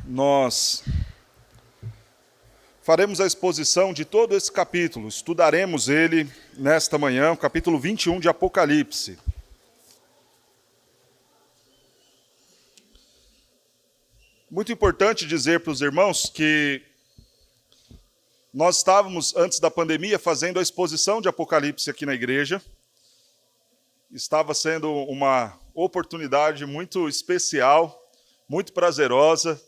nós faremos a exposição de todo esse capítulo, estudaremos ele nesta manhã, o capítulo 21 de Apocalipse. Muito importante dizer para os irmãos que nós estávamos, antes da pandemia, fazendo a exposição de Apocalipse aqui na igreja. Estava sendo uma oportunidade muito especial, muito prazerosa.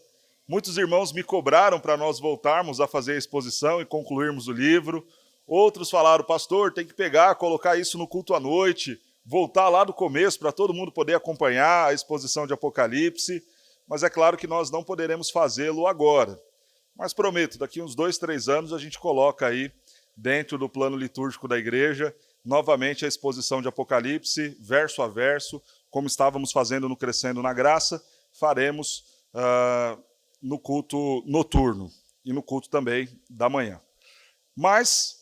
Muitos irmãos me cobraram para nós voltarmos a fazer a exposição e concluirmos o livro. Outros falaram, pastor, tem que pegar, colocar isso no culto à noite, voltar lá do começo para todo mundo poder acompanhar a exposição de Apocalipse. Mas é claro que nós não poderemos fazê-lo agora. Mas prometo, daqui uns 2, 3 anos a gente coloca aí, dentro do plano litúrgico da igreja, novamente a exposição de Apocalipse, verso a verso, como estávamos fazendo no Crescendo na Graça, faremos no culto noturno e no culto também da manhã. Mas,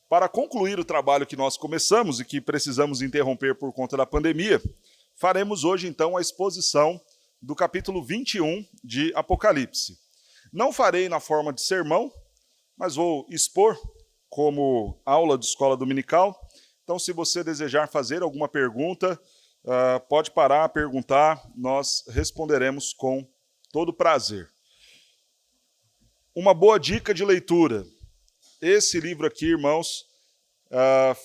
para concluir o trabalho que nós começamos e que precisamos interromper por conta da pandemia, faremos hoje então a exposição do capítulo 21 de Apocalipse. Não farei na forma de sermão, mas vou expor como aula de escola dominical. Então, se você desejar fazer alguma pergunta, pode parar, perguntar, nós responderemos com todo prazer. Uma boa dica de leitura. Esse livro aqui, irmãos,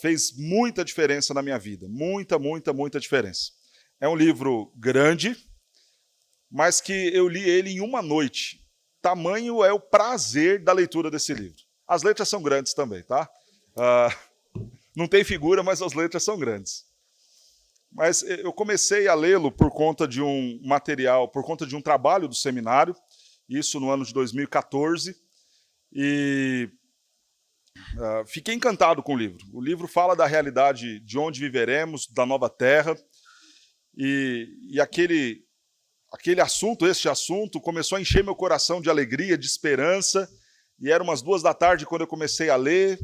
fez muita diferença na minha vida. Muita diferença. É um livro grande, mas que eu li ele em uma noite. Tamanho é o prazer da leitura desse livro. As letras são grandes também, tá? Não tem figura, mas as letras são grandes. Mas eu comecei a lê-lo por conta de um material, por conta de um trabalho do seminário, isso no ano de 2014, e fiquei encantado com o livro. O livro fala da realidade de onde viveremos, da nova terra, e aquele assunto, este assunto, começou a encher meu coração de alegria, de esperança, e eram umas 2 da tarde quando eu comecei a ler,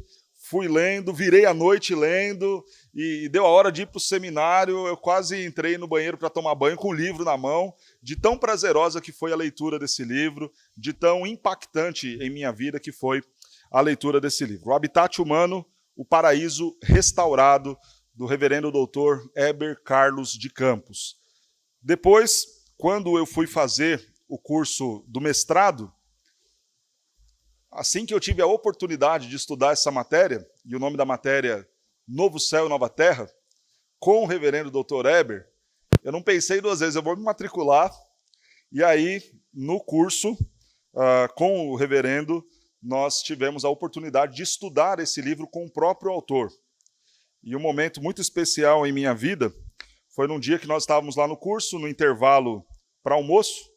fui lendo, virei a noite lendo, e deu a hora de ir para o seminário, eu quase entrei no banheiro para tomar banho com o livro na mão, de tão prazerosa que foi a leitura desse livro, de tão impactante em minha vida que foi a leitura desse livro. O Habitat Humano, o Paraíso Restaurado, do reverendo doutor Heber Carlos de Campos. Depois, quando eu fui fazer o curso do mestrado, assim que eu tive a oportunidade de estudar essa matéria, e o nome da matéria Novo Céu e Nova Terra, com o reverendo Dr. Heber, eu não pensei 2 vezes, eu vou me matricular, e aí, no curso, com o reverendo, nós tivemos a oportunidade de estudar esse livro com o próprio autor. E um momento muito especial em minha vida foi num dia que nós estávamos lá no curso, no intervalo para almoço.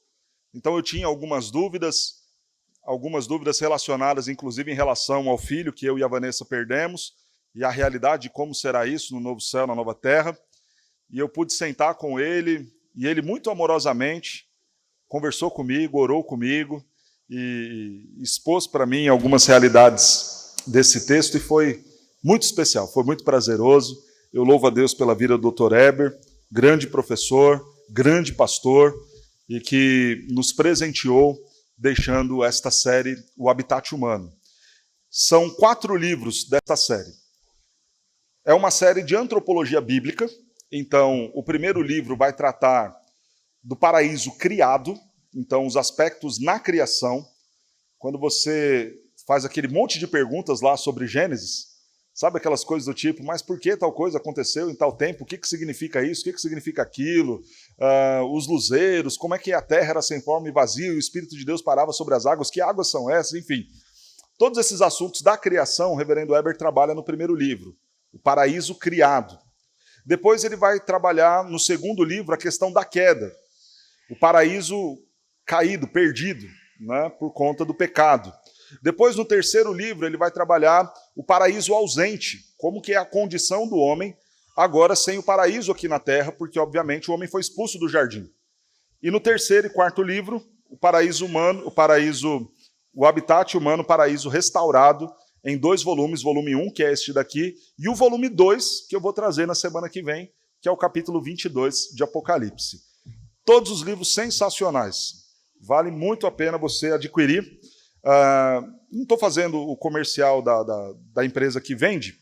Então eu tinha algumas dúvidas relacionadas, inclusive, em relação ao filho que eu e a Vanessa perdemos, e a realidade de como será isso no novo céu, na nova terra. E eu pude sentar com ele, e ele muito amorosamente conversou comigo, orou comigo, e expôs para mim algumas realidades desse texto, e foi muito especial, foi muito prazeroso. Eu louvo a Deus pela vida do Dr. Heber, grande professor, grande pastor, e que nos presenteou deixando esta série, O Habitat Humano. São 4 livros desta série. É uma série de antropologia bíblica, então o primeiro livro vai tratar do paraíso criado, então os aspectos na criação. Quando você faz aquele monte de perguntas lá sobre Gênesis, sabe aquelas coisas do tipo, mas por que tal coisa aconteceu em tal tempo? O que significa isso? O que significa aquilo? Os luzeiros, como é que a terra era sem forma e vazia, e o Espírito de Deus parava sobre as águas, que águas são essas? Enfim, todos esses assuntos da criação, o reverendo Heber trabalha no primeiro livro, o paraíso criado. Depois ele vai trabalhar no segundo livro a questão da queda, o paraíso caído, perdido, né, por conta do pecado. Depois, no terceiro livro, ele vai trabalhar o paraíso ausente, como que é a condição do homem agora sem o paraíso aqui na terra, porque, obviamente, o homem foi expulso do jardim. E no terceiro e quarto livro, o paraíso humano, o habitat humano, paraíso restaurado, em 2 volumes, volume 1, que é este daqui, e o volume 2, que eu vou trazer na semana que vem, que é o capítulo 22 de Apocalipse. Todos os livros sensacionais. vale muito a pena você adquirir. Não estou fazendo o comercial da empresa que vende,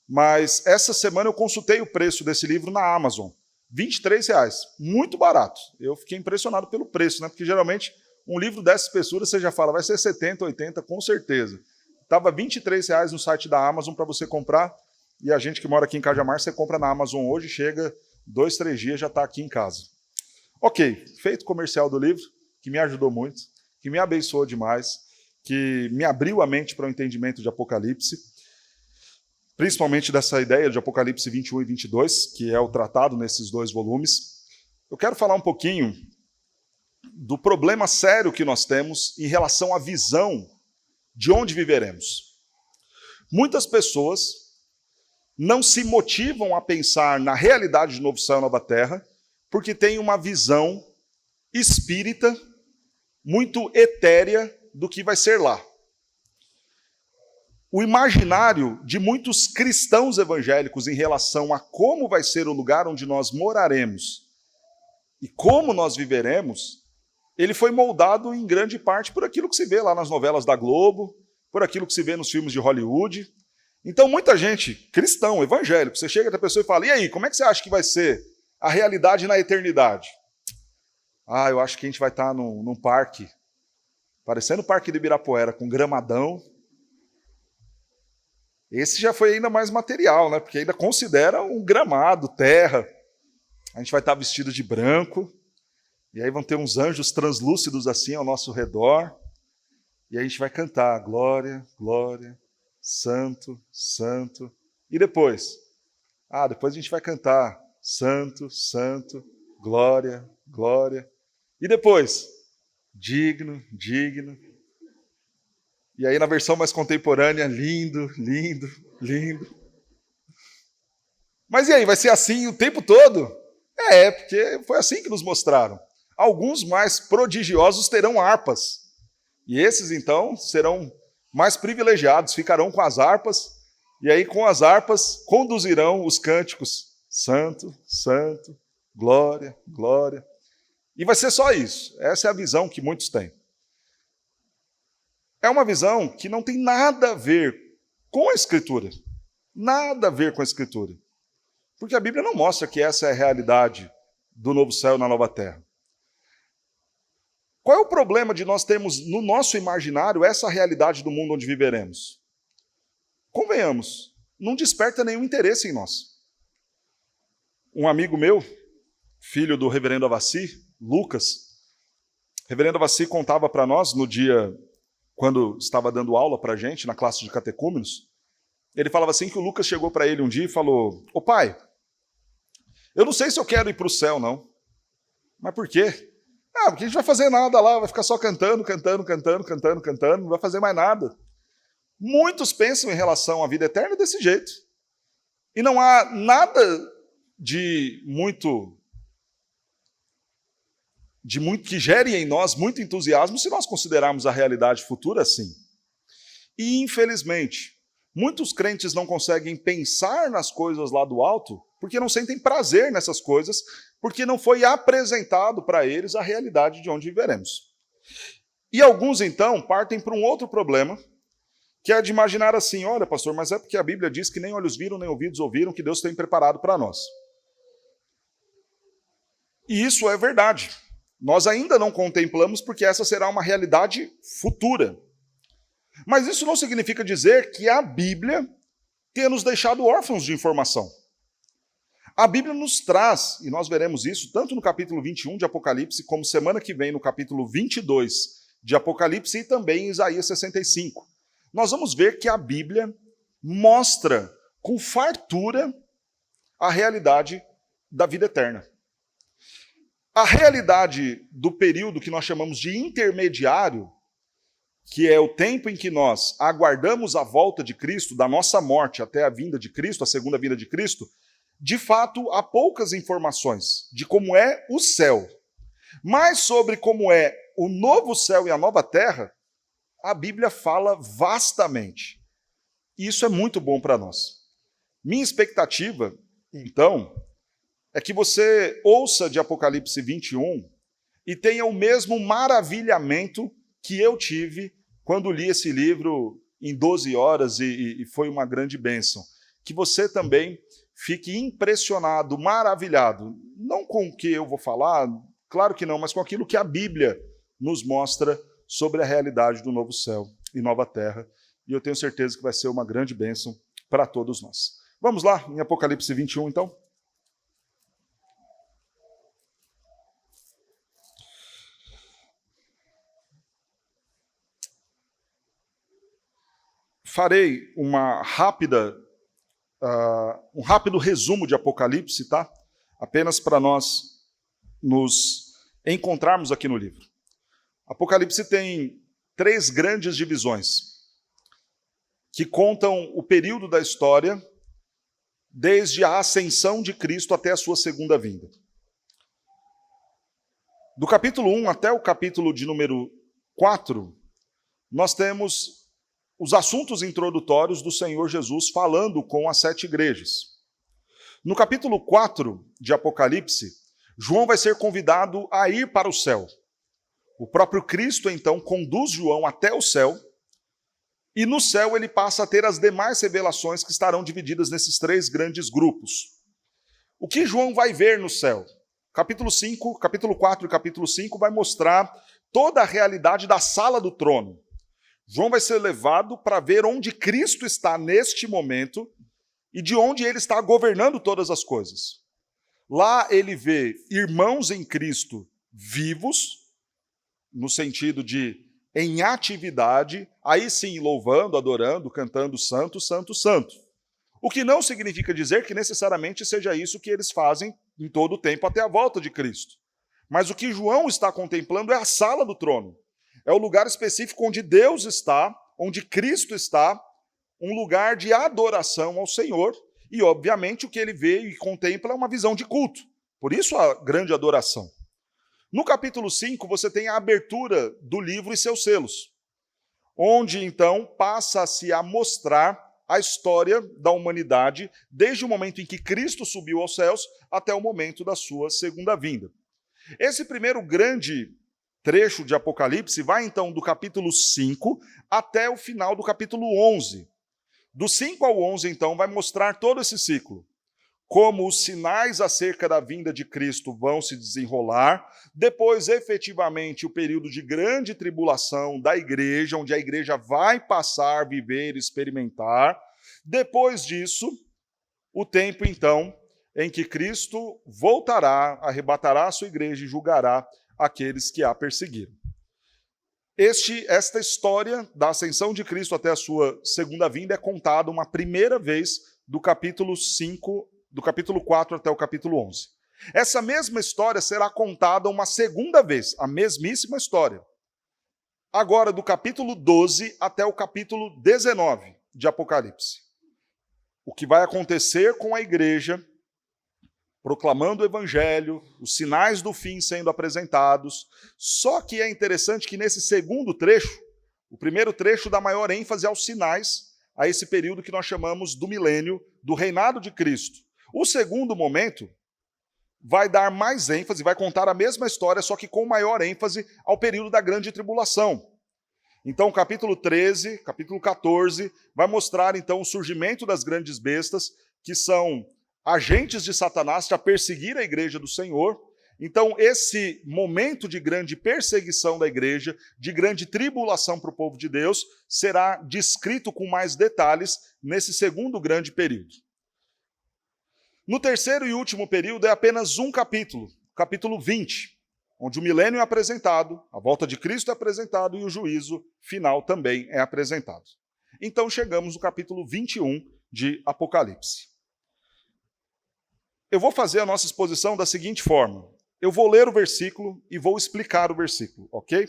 mas essa semana eu consultei o preço desse livro na Amazon. R$ 23,00, muito barato. Eu fiquei impressionado pelo preço, né? Porque geralmente um livro dessa espessura você já fala, vai ser 70, 80, com certeza. Estava R$ 23,00 no site da Amazon para você comprar, e a gente que mora aqui em Cajamar, você compra na Amazon hoje, chega 2, 3 dias, já está aqui em casa. Ok, feito o comercial do livro, que me ajudou muito, que me abençoou demais, que me abriu a mente para o entendimento de Apocalipse, principalmente dessa ideia de Apocalipse 21 e 22, que é o tratado nesses 2 volumes. Eu quero falar um pouquinho do problema sério que nós temos em relação à visão de onde viveremos. Muitas pessoas não se motivam a pensar na realidade de novo céu e nova terra, porque têm uma visão espírita muito etérea do que vai ser lá. O imaginário de muitos cristãos evangélicos em relação a como vai ser o lugar onde nós moraremos e como nós viveremos, ele foi moldado em grande parte por aquilo que se vê lá nas novelas da Globo, por aquilo que se vê nos filmes de Hollywood. Então, muita gente, cristão, evangélico, você chega da pessoa e fala, e aí, como é que você acha que vai ser a realidade na eternidade? Eu acho que a gente vai estar num parque, parecendo o Parque de Ibirapuera, com gramadão. Esse já foi ainda mais material, né? Porque ainda considera um gramado, terra. A gente vai estar vestido de branco, e aí vão ter uns anjos translúcidos assim ao nosso redor, e aí a gente vai cantar, glória, glória, santo, santo. E depois? Depois a gente vai cantar, santo, santo, glória, glória. E depois? Digno, digno. E aí, na versão mais contemporânea, lindo, lindo, lindo. Mas e aí, vai ser assim o tempo todo? Porque foi assim que nos mostraram. Alguns mais prodigiosos terão harpas. E esses, então, serão mais privilegiados, ficarão com as harpas, e aí, com as harpas, conduzirão os cânticos. Santo, santo, glória, glória. E vai ser só isso. Essa é a visão que muitos têm. É uma visão que não tem nada a ver com a Escritura. Nada a ver com a Escritura. Porque a Bíblia não mostra que essa é a realidade do novo céu e na nova terra. Qual é o problema de nós termos no nosso imaginário essa realidade do mundo onde viveremos? Convenhamos, não desperta nenhum interesse em nós. Um amigo meu, filho do reverendo Avassi, Lucas, o reverendo Avassi contava para nós no dia quando estava dando aula para a gente, na classe de catecúmenos, ele falava assim que o Lucas chegou para ele um dia e falou, ô pai, eu não sei se eu quero ir para o céu, não. Mas por quê? Porque a gente não vai fazer nada lá, vai ficar só cantando, cantando, cantando, cantando, cantando, não vai fazer mais nada. Muitos pensam em relação à vida eterna desse jeito. E não há nada de muito que gere em nós muito entusiasmo se nós considerarmos a realidade futura assim. E, infelizmente, muitos crentes não conseguem pensar nas coisas lá do alto porque não sentem prazer nessas coisas, porque não foi apresentado para eles a realidade de onde viveremos. E alguns, então, partem para um outro problema, que é de imaginar assim, olha, pastor, mas é porque a Bíblia diz que nem olhos viram, nem ouvidos ouviram, que Deus tem preparado para nós. E isso é verdade. Nós ainda não contemplamos porque essa será uma realidade futura. Mas isso não significa dizer que a Bíblia tenha nos deixado órfãos de informação. A Bíblia nos traz, e nós veremos isso tanto no capítulo 21 de Apocalipse, como semana que vem no capítulo 22 de Apocalipse e também em Isaías 65. Nós vamos ver que a Bíblia mostra com fartura a realidade da vida eterna. A realidade do período que nós chamamos de intermediário, que é o tempo em que nós aguardamos a volta de Cristo, da nossa morte até a vinda de Cristo, a segunda vinda de Cristo, de fato há poucas informações de como é o céu. Mas sobre como é o novo céu e a nova terra, a Bíblia fala vastamente. E isso é muito bom para nós. Minha expectativa, então, é que você ouça de Apocalipse 21 e tenha o mesmo maravilhamento que eu tive quando li esse livro em 12 horas e foi uma grande bênção. Que você também fique impressionado, maravilhado, não com o que eu vou falar, claro que não, mas com aquilo que a Bíblia nos mostra sobre a realidade do novo céu e nova terra. E eu tenho certeza que vai ser uma grande bênção para todos nós. Vamos lá, em Apocalipse 21, então? Farei um rápido resumo de Apocalipse, tá? Apenas para nós nos encontrarmos aqui no livro. Apocalipse tem 3 grandes divisões que contam o período da história desde a ascensão de Cristo até a sua segunda vinda. Do capítulo 1 até o capítulo de número 4, nós temos os assuntos introdutórios do Senhor Jesus falando com as 7 igrejas. No capítulo 4 de Apocalipse, João vai ser convidado a ir para o céu. O próprio Cristo, então, conduz João até o céu, e no céu ele passa a ter as demais revelações que estarão divididas nesses 3 grandes grupos. O que João vai ver no céu? Capítulo 4 e capítulo 5 vai mostrar toda a realidade da sala do trono. João vai ser levado para ver onde Cristo está neste momento e de onde ele está governando todas as coisas. Lá ele vê irmãos em Cristo vivos, no sentido de em atividade, aí sim louvando, adorando, cantando santo, santo, santo. O que não significa dizer que necessariamente seja isso que eles fazem em todo o tempo até a volta de Cristo. Mas o que João está contemplando é a sala do trono. É o lugar específico onde Deus está, onde Cristo está, um lugar de adoração ao Senhor, e obviamente o que ele vê e contempla é uma visão de culto. Por isso a grande adoração. No capítulo 5 você tem a abertura do livro e seus selos, onde então passa-se a mostrar a história da humanidade desde o momento em que Cristo subiu aos céus até o momento da sua segunda vinda. Esse primeiro grande trecho de Apocalipse vai então do capítulo 5 até o final do capítulo 11. Do 5 ao 11, então, vai mostrar todo esse ciclo. Como os sinais acerca da vinda de Cristo vão se desenrolar, depois, efetivamente, o período de grande tribulação da igreja, onde a igreja vai passar, viver, experimentar. Depois disso, o tempo, então, em que Cristo voltará, arrebatará a sua igreja e julgará aqueles que a perseguiram. Esta história da ascensão de Cristo até a sua segunda vinda é contada uma primeira vez do capítulo 4 até o capítulo 11. Essa mesma história será contada uma segunda vez, a mesmíssima história. Agora do capítulo 12 até o capítulo 19 de Apocalipse. O que vai acontecer com a igreja proclamando o evangelho, os sinais do fim sendo apresentados. Só que é interessante que nesse segundo trecho, o primeiro trecho dá maior ênfase aos sinais, a esse período que nós chamamos do milênio, do reinado de Cristo. O segundo momento vai dar mais ênfase, vai contar a mesma história, só que com maior ênfase ao período da grande tribulação. Então, capítulo 13, capítulo 14, vai mostrar então o surgimento das grandes bestas, que são agentes de Satanás para perseguir a igreja do Senhor. Então, esse momento de grande perseguição da igreja, de grande tribulação para o povo de Deus, será descrito com mais detalhes nesse segundo grande período. No terceiro e último período é apenas um capítulo, capítulo 20, onde o milênio é apresentado, a volta de Cristo é apresentado e o juízo final também é apresentado. Então, chegamos no capítulo 21 de Apocalipse. Eu vou fazer a nossa exposição da seguinte forma. Eu vou ler o versículo e vou explicar o versículo, ok?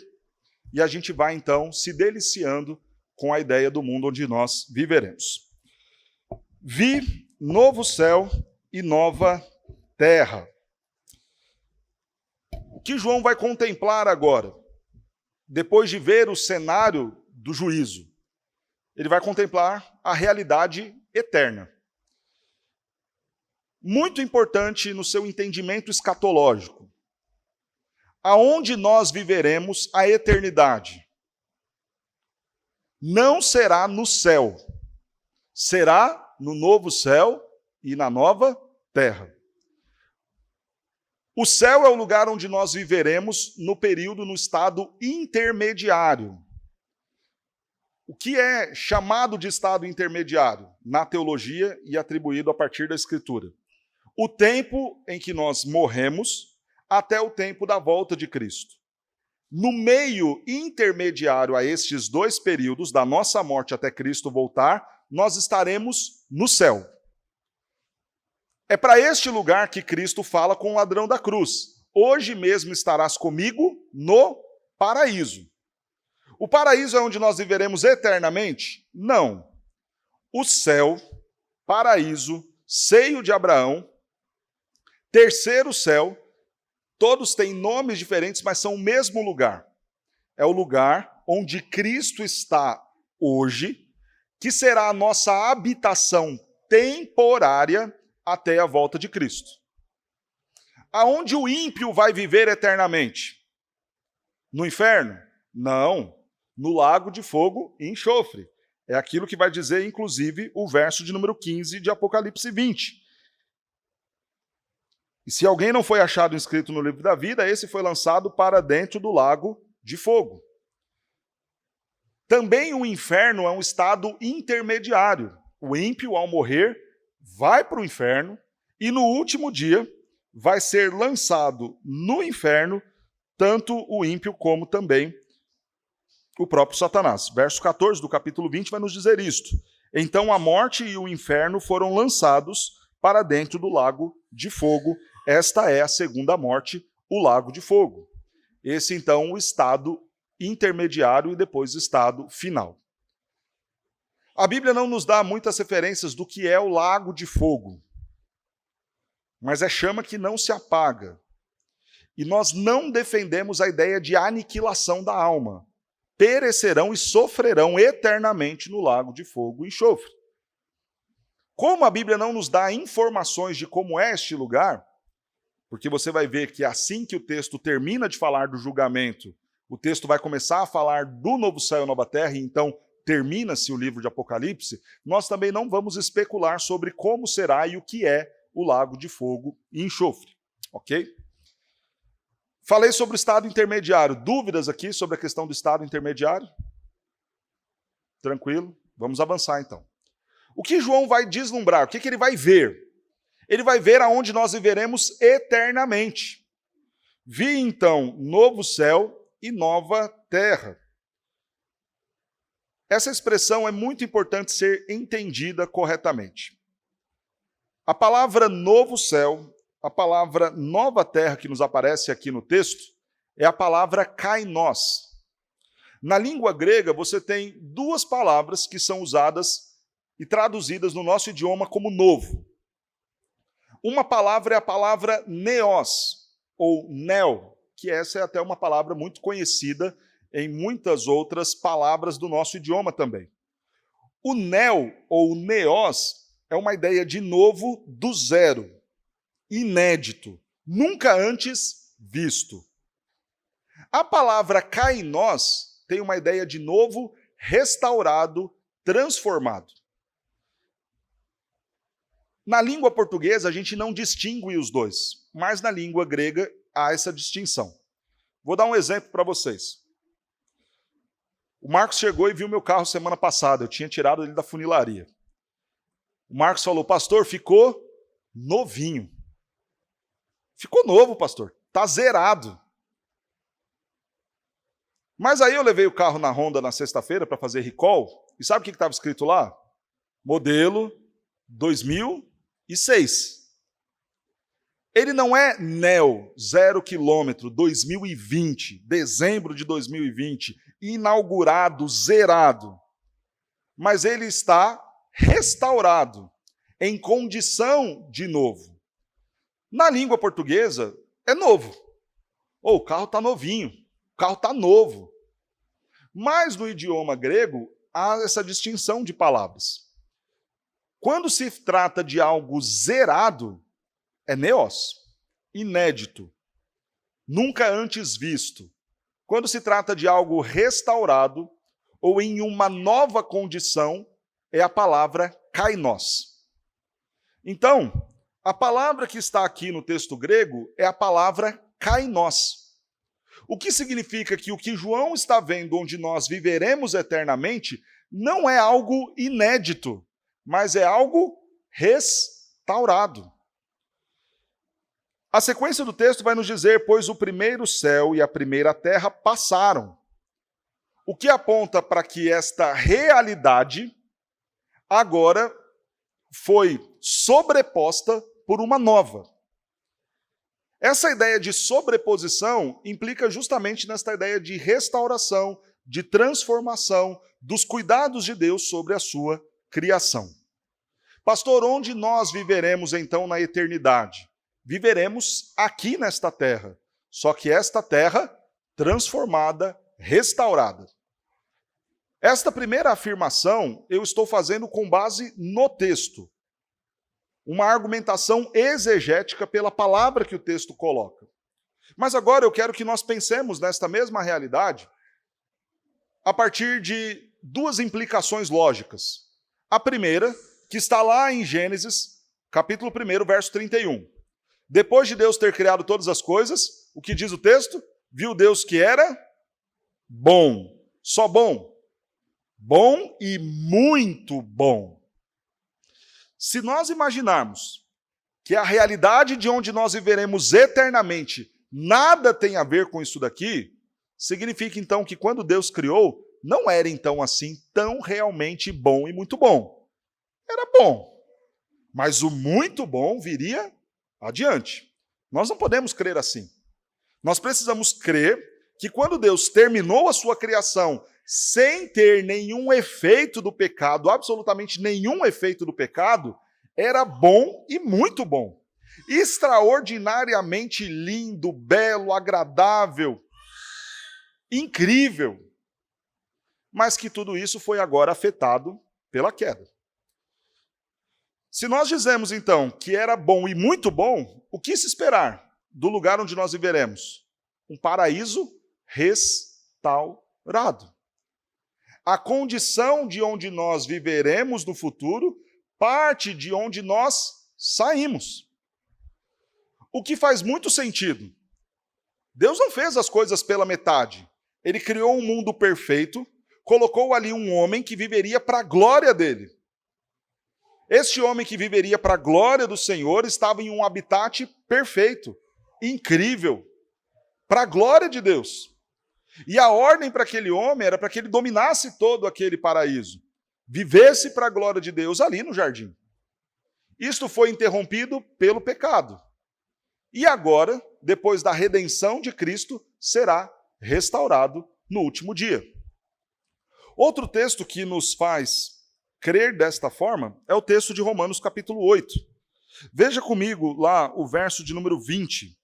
E a gente vai, então, se deliciando com a ideia do mundo onde nós viveremos. Vi novo céu e nova terra. O que João vai contemplar agora, depois de ver o cenário do juízo? Ele vai contemplar a realidade eterna. Muito importante no seu entendimento escatológico. aonde nós viveremos a eternidade. Não será no céu, será no novo céu e na nova terra. O céu é o lugar onde nós viveremos no estado intermediário. O que é chamado de estado intermediário na teologia e atribuído a partir da Escritura? O tempo em que nós morremos até o tempo da volta de Cristo. No meio intermediário a estes dois períodos, da nossa morte até Cristo voltar, nós estaremos no céu. É para este lugar que Cristo fala com o ladrão da cruz. Hoje mesmo estarás comigo no paraíso. O paraíso é onde nós viveremos eternamente? Não. O céu, paraíso, seio de Abraão, terceiro céu, todos têm nomes diferentes, mas são o mesmo lugar. É o lugar onde Cristo está hoje, que será a nossa habitação temporária até a volta de Cristo. Aonde o ímpio vai viver eternamente? No inferno? Não. No lago de fogo e enxofre. É aquilo que vai dizer, inclusive, o verso de número 15 de Apocalipse 20. E se alguém não foi achado inscrito no livro da vida, esse foi lançado para dentro do lago de fogo. Também o inferno é um estado intermediário. O ímpio, ao morrer, vai para o inferno e no último dia vai ser lançado no inferno tanto o ímpio como também o próprio Satanás. Verso 14 do capítulo 20 vai nos dizer isto. Então a morte e o inferno foram lançados para dentro do lago de fogo. Esta é a segunda morte, o lago de fogo. Esse, então, o estado intermediário e depois o estado final. A Bíblia não nos dá muitas referências do que é o lago de fogo, mas é chama que não se apaga. E nós não defendemos a ideia de aniquilação da alma. Perecerão e sofrerão eternamente no lago de fogo e enxofre. Como a Bíblia não nos dá informações de como é este lugar, porque você vai ver que assim que o texto termina de falar do julgamento, o texto vai começar a falar do novo céu e nova terra, e então termina-se o livro de Apocalipse, nós também não vamos especular sobre como será e o que é o lago de fogo e enxofre, ok? Falei sobre o estado intermediário. Dúvidas aqui sobre a questão do estado intermediário? Tranquilo? Vamos avançar então. O que João vai deslumbrar? O que ele vai ver? Ele vai ver aonde nós viveremos eternamente. Vi então novo céu e nova terra. Essa expressão é muito importante ser entendida corretamente. A palavra novo céu, a palavra nova terra que nos aparece aqui no texto, é a palavra kainos. Na língua grega, você tem duas palavras que são usadas e traduzidas no nosso idioma como novo. Uma palavra é a palavra neos, ou neo, que essa é até uma palavra muito conhecida em muitas outras palavras do nosso idioma também. O neo, ou neos, é uma ideia de novo do zero, inédito, nunca antes visto. A palavra kainos tem uma ideia de novo, restaurado, transformado. Na língua portuguesa, a gente não distingue os dois, mas na língua grega há essa distinção. Vou dar um exemplo para vocês. O Marcos chegou e viu meu carro semana passada, eu tinha tirado ele da funilaria. O Marcos falou, pastor, ficou novinho. Ficou novo, pastor, está zerado. Mas aí eu levei o carro na Honda na sexta-feira para fazer recall, e sabe o que estava escrito lá? Modelo 2006. Ele não é Neo, 0 km, 2020, dezembro de 2020, inaugurado, zerado. Mas ele está restaurado, em condição de novo. Na língua portuguesa, é novo. Ou o carro está novinho, o carro está novo. Mas no idioma grego, há essa distinção de palavras. Quando se trata de algo zerado, é neos, inédito, nunca antes visto. Quando se trata de algo restaurado ou em uma nova condição, é a palavra kainos. Então, a palavra que está aqui no texto grego é a palavra kainos. O que significa que o que João está vendo, onde nós viveremos eternamente, não é algo inédito, mas é algo restaurado. A sequência do texto vai nos dizer: pois o primeiro céu e a primeira terra passaram. O que aponta para que esta realidade agora foi sobreposta por uma nova. Essa ideia de sobreposição implica justamente nesta ideia de restauração, de transformação dos cuidados de Deus sobre a sua criação. Pastor, onde nós viveremos então na eternidade? Viveremos aqui nesta terra, só que esta terra transformada, restaurada. Esta primeira afirmação eu estou fazendo com base no texto. Uma argumentação exegética pela palavra que o texto coloca. Mas agora eu quero que nós pensemos nesta mesma realidade a partir de duas implicações lógicas. A primeira, que está lá em Gênesis, capítulo 1, verso 31. Depois de Deus ter criado todas as coisas, o que diz o texto? Viu Deus que era bom. Só bom. Bom e muito bom. Se nós imaginarmos que a realidade de onde nós viveremos eternamente nada tem a ver com isso daqui, significa então que quando Deus criou, não era então assim tão realmente bom e muito bom. Era bom, mas o muito bom viria adiante. Nós não podemos crer assim. Nós precisamos crer que quando Deus terminou a sua criação sem ter nenhum efeito do pecado, absolutamente nenhum efeito do pecado, era bom e muito bom. Extraordinariamente lindo, belo, agradável, incrível. Mas que tudo isso foi agora afetado pela queda. Se nós dizemos então que era bom e muito bom, o que se esperar do lugar onde nós viveremos? Um paraíso restaurado. A condição de onde nós viveremos no futuro parte de onde nós saímos. O que faz muito sentido. Deus não fez as coisas pela metade. Ele criou um mundo perfeito, colocou ali um homem que viveria para a glória dele. Este homem que viveria para a glória do Senhor estava em um habitat perfeito, incrível, para a glória de Deus. E a ordem para aquele homem era para que ele dominasse todo aquele paraíso, vivesse para a glória de Deus ali no jardim. Isto foi interrompido pelo pecado. E agora, depois da redenção de Cristo, será restaurado no último dia. Outro texto que nos faz crer desta forma é o texto de Romanos capítulo 8. Veja comigo lá o verso de número 20.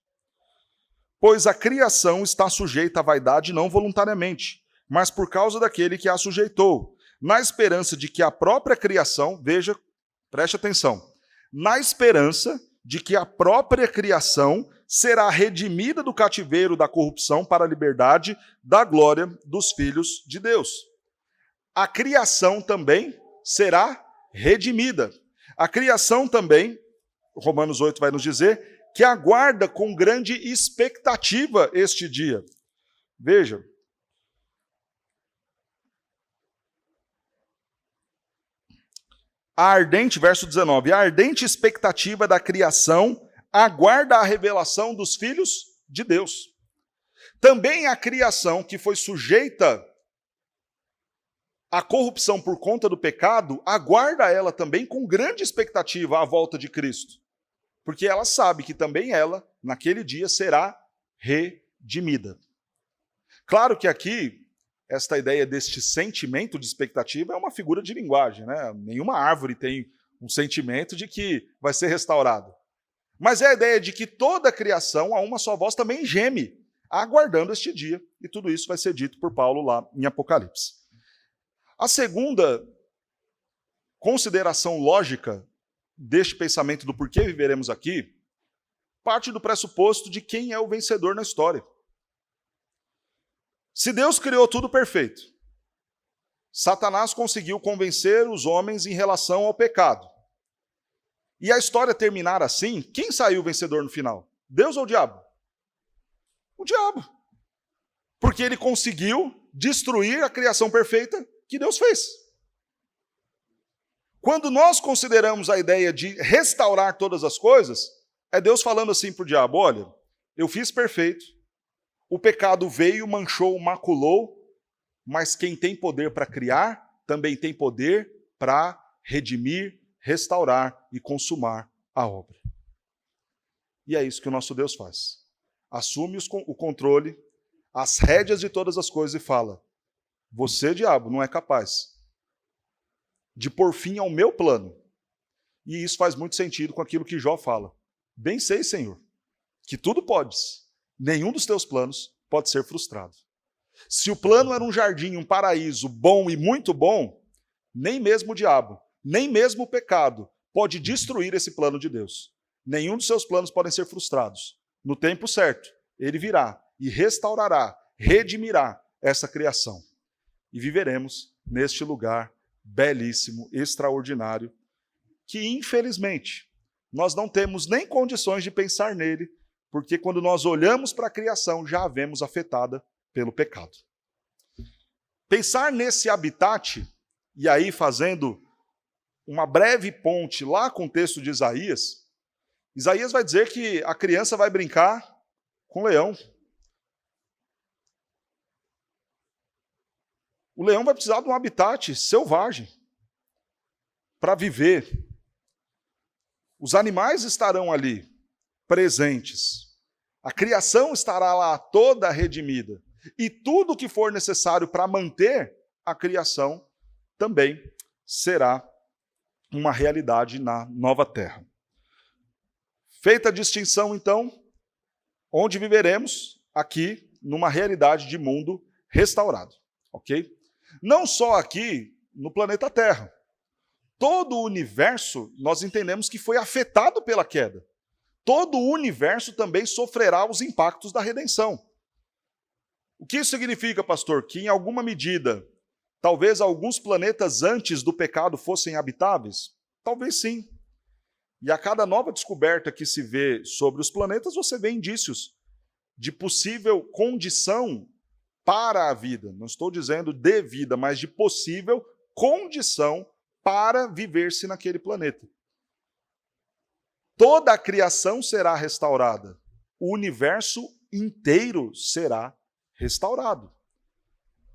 Pois a criação está sujeita à vaidade não voluntariamente, mas por causa daquele que a sujeitou, na esperança de que a própria criação, veja, preste atenção, na esperança de que a própria criação será redimida do cativeiro da corrupção para a liberdade da glória dos filhos de Deus. A criação também será redimida. A criação também, Romanos 8 vai nos dizer, que aguarda com grande expectativa este dia. Veja. A ardente, verso 19, a ardente expectativa da criação aguarda a revelação dos filhos de Deus. Também a criação que foi sujeita à corrupção por conta do pecado, aguarda ela também com grande expectativa a volta de Cristo. Porque ela sabe que também ela, naquele dia, será redimida. Claro que aqui, esta ideia deste sentimento de expectativa é uma figura de linguagem, né? Nenhuma árvore tem um sentimento de que vai ser restaurado. Mas é a ideia de que toda a criação, a uma só voz, também geme, aguardando este dia. E tudo isso vai ser dito por Paulo lá em Apocalipse. A segunda consideração lógica deste pensamento do porquê viveremos aqui parte do pressuposto de quem é o vencedor na história. Se Deus criou tudo perfeito, Satanás conseguiu convencer os homens em relação ao pecado. E a história terminar assim, quem saiu vencedor no final? Deus ou o diabo? O diabo. Porque ele conseguiu destruir a criação perfeita que Deus fez. Quando nós consideramos a ideia de restaurar todas as coisas, é Deus falando assim para o diabo: olha, eu fiz perfeito, o pecado veio, manchou, maculou, mas quem tem poder para criar, também tem poder para redimir, restaurar e consumar a obra. E é isso que o nosso Deus faz. Assume o controle, as rédeas de todas as coisas e fala: você, diabo, não é capaz de pôr fim ao meu plano. E isso faz muito sentido com aquilo que Jó fala. Bem sei, Senhor, que tudo podes, nenhum dos teus planos pode ser frustrado. Se o plano era um jardim, um paraíso bom e muito bom, nem mesmo o diabo, nem mesmo o pecado pode destruir esse plano de Deus. Nenhum dos seus planos podem ser frustrados. No tempo certo, ele virá e restaurará, redimirá essa criação. E viveremos neste lugar belíssimo, extraordinário, que infelizmente nós não temos nem condições de pensar nele, porque quando nós olhamos para a criação já a vemos afetada pelo pecado. Pensar nesse habitat, e aí fazendo uma breve ponte lá com o texto de Isaías, Isaías vai dizer que a criança vai brincar com o leão. O leão vai precisar de um habitat selvagem para viver. Os animais estarão ali, presentes. A criação estará lá toda redimida. E tudo que for necessário para manter a criação também será uma realidade na nova terra. Feita a distinção, então, onde viveremos? Aqui, numa realidade de mundo restaurado. Ok? Não só aqui no planeta Terra. Todo o universo, nós entendemos que foi afetado pela queda. Todo o universo também sofrerá os impactos da redenção. O que isso significa, pastor? Que em alguma medida, talvez alguns planetas antes do pecado fossem habitáveis? Talvez sim. E a cada nova descoberta que se vê sobre os planetas, você vê indícios de possível condição para a vida. Não estou dizendo de vida, mas de possível condição para viver-se naquele planeta. Toda a criação será restaurada. O universo inteiro será restaurado.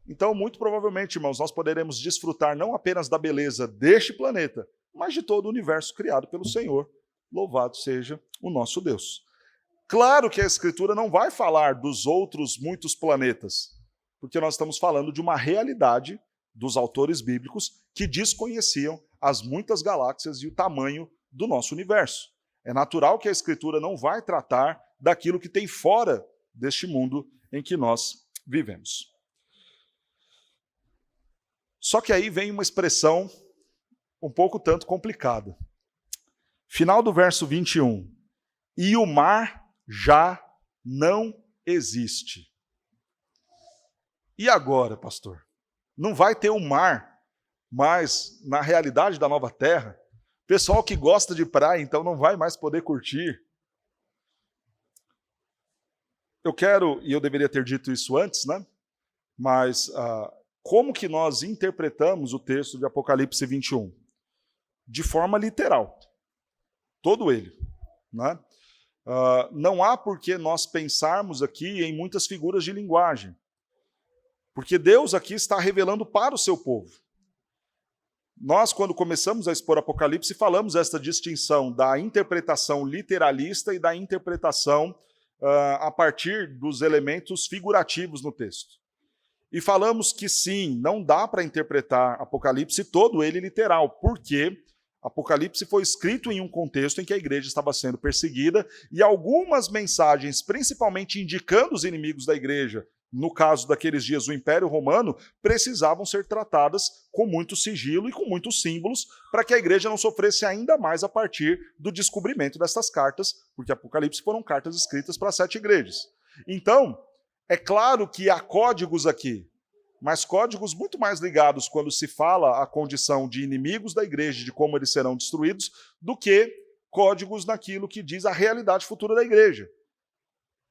Então, muito provavelmente, irmãos, nós poderemos desfrutar não apenas da beleza deste planeta, mas de todo o universo criado pelo Senhor. Louvado seja o nosso Deus. Claro que a Escritura não vai falar dos outros muitos planetas, porque nós estamos falando de uma realidade dos autores bíblicos que desconheciam as muitas galáxias e o tamanho do nosso universo. É natural que a Escritura não vai tratar daquilo que tem fora deste mundo em que nós vivemos. Só que aí vem uma expressão um pouco tanto complicada. Final do verso 21. E o mar já não existe. E agora, pastor? Não vai ter um mar mais na realidade da nova terra? Pessoal que gosta de praia, então não vai mais poder curtir. Eu quero, e eu deveria ter dito isso antes, né? Mas como que nós interpretamos o texto de Apocalipse 21? De forma literal. Todo ele. Né? Não há por que nós pensarmos aqui em muitas figuras de linguagem. Porque Deus aqui está revelando para o seu povo. Nós, quando começamos a expor Apocalipse, falamos esta distinção da interpretação literalista e da interpretação a partir dos elementos figurativos no texto. E falamos que sim, não dá para interpretar Apocalipse todo ele literal, porque Apocalipse foi escrito em um contexto em que a igreja estava sendo perseguida e algumas mensagens, principalmente indicando os inimigos da igreja, no caso daqueles dias o Império Romano, precisavam ser tratadas com muito sigilo e com muitos símbolos, para que a igreja não sofresse ainda mais a partir do descobrimento dessas cartas, porque Apocalipse foram cartas escritas para 7 igrejas. Então, é claro que há códigos aqui, mas códigos muito mais ligados quando se fala a condição de inimigos da igreja, de como eles serão destruídos, do que códigos naquilo que diz a realidade futura da igreja.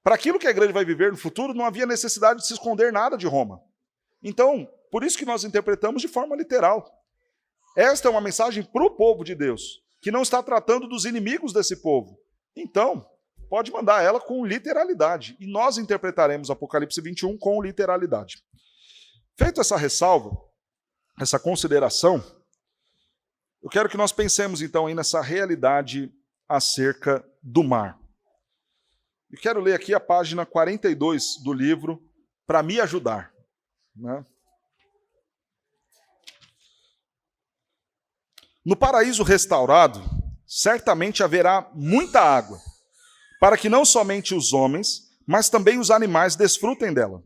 Para aquilo que a igreja vai viver no futuro, não havia necessidade de se esconder nada de Roma. Então, por isso que nós interpretamos de forma literal. Esta é uma mensagem para o povo de Deus, que não está tratando dos inimigos desse povo. Então, pode mandar ela com literalidade. E nós interpretaremos Apocalipse 21 com literalidade. Feito essa ressalva, essa consideração, eu quero que nós pensemos então aí nessa realidade acerca do mar. Eu quero ler aqui a página 42 do livro para me ajudar, né? No paraíso restaurado, certamente haverá muita água, para que não somente os homens, mas também os animais desfrutem dela.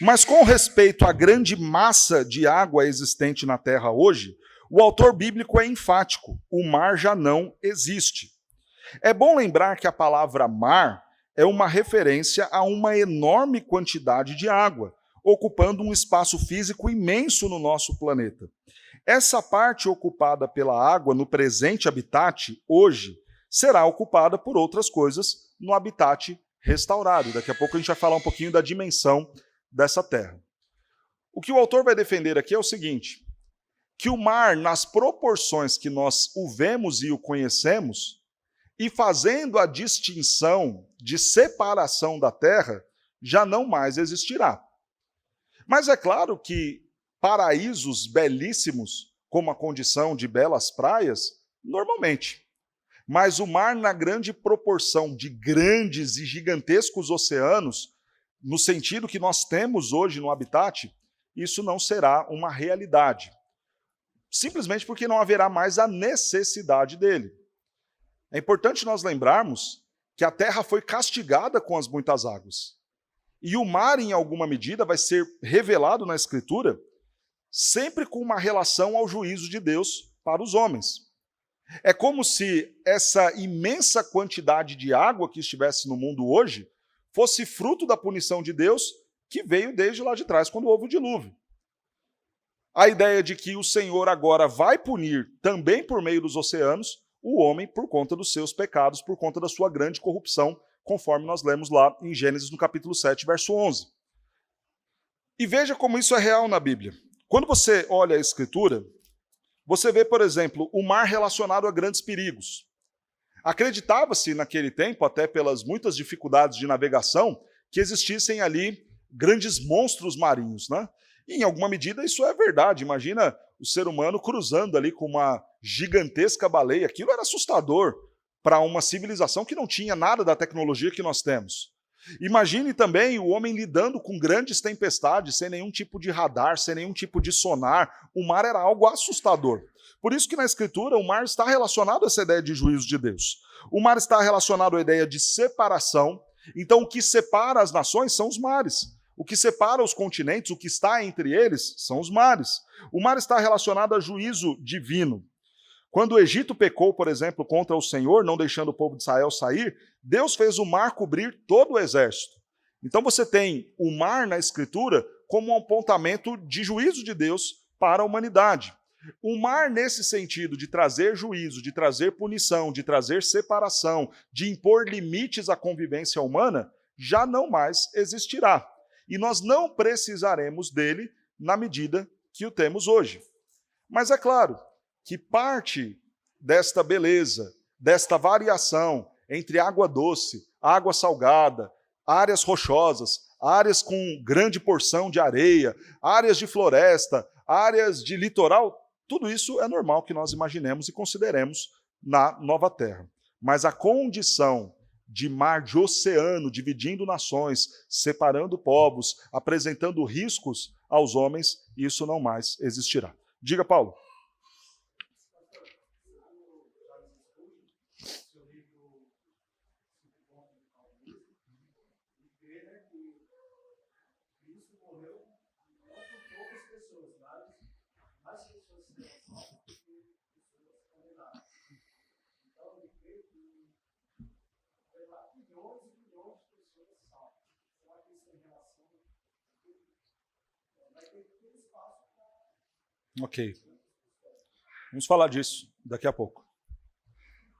Mas com respeito à grande massa de água existente na Terra hoje, o autor bíblico é enfático: o mar já não existe. É bom lembrar que a palavra mar é uma referência a uma enorme quantidade de água, ocupando um espaço físico imenso no nosso planeta. Essa parte ocupada pela água no presente habitat, hoje, será ocupada por outras coisas no habitat restaurado. Daqui a pouco a gente vai falar um pouquinho da dimensão dessa terra. O que o autor vai defender aqui é o seguinte: que o mar, nas proporções que nós o vemos e o conhecemos, e fazendo a distinção de separação da terra, já não mais existirá. Mas é claro que paraísos belíssimos, como a condição de belas praias, normalmente. Mas o mar, na grande proporção de grandes e gigantescos oceanos, no sentido que nós temos hoje no habitat, isso não será uma realidade. Simplesmente porque não haverá mais a necessidade dele. É importante nós lembrarmos que a terra foi castigada com as muitas águas. E o mar, em alguma medida, vai ser revelado na Escritura sempre com uma relação ao juízo de Deus para os homens. É como se essa imensa quantidade de água que estivesse no mundo hoje fosse fruto da punição de Deus que veio desde lá de trás, quando houve o dilúvio. A ideia de que o Senhor agora vai punir, também por meio dos oceanos, o homem por conta dos seus pecados, por conta da sua grande corrupção, conforme nós lemos lá em Gênesis, no capítulo 7, verso 11. E veja como isso é real na Bíblia. Quando você olha a Escritura, você vê, por exemplo, o mar relacionado a grandes perigos. Acreditava-se naquele tempo, até pelas muitas dificuldades de navegação, que existissem ali grandes monstros marinhos, né? E, em alguma medida, isso é verdade. Imagina o ser humano cruzando ali com uma gigantesca baleia. Aquilo era assustador para uma civilização que não tinha nada da tecnologia que nós temos. Imagine também o homem lidando com grandes tempestades, sem nenhum tipo de radar, sem nenhum tipo de sonar. O mar era algo assustador. Por isso que na Escritura o mar está relacionado a essa ideia de juízo de Deus. O mar está relacionado à ideia de separação. Então o que separa as nações são os mares. O que separa os continentes, o que está entre eles, são os mares. O mar está relacionado a juízo divino. Quando o Egito pecou, por exemplo, contra o Senhor, não deixando o povo de Israel sair, Deus fez o mar cobrir todo o exército. Então você tem o mar na Escritura como um apontamento de juízo de Deus para a humanidade. O mar, nesse sentido de trazer juízo, de trazer punição, de trazer separação, de impor limites à convivência humana, já não mais existirá. E nós não precisaremos dele na medida que o temos hoje. Mas é claro que parte desta beleza, desta variação entre água doce, água salgada, áreas rochosas, áreas com grande porção de areia, áreas de floresta, áreas de litoral, tudo isso é normal que nós imaginemos e consideremos na nova terra. Mas a condição de mar, de oceano, dividindo nações, separando povos, apresentando riscos aos homens, isso não mais existirá. Diga, Paulo. Cristo morreu não por poucas pessoas, mas mais pessoas serão salvas do que pessoas condenadas. Então, ele crê que haverá milhões e milhões de pessoas salvas. Será que isso tem relação? Vai ter espaço para. Ok. Vamos falar disso daqui a pouco.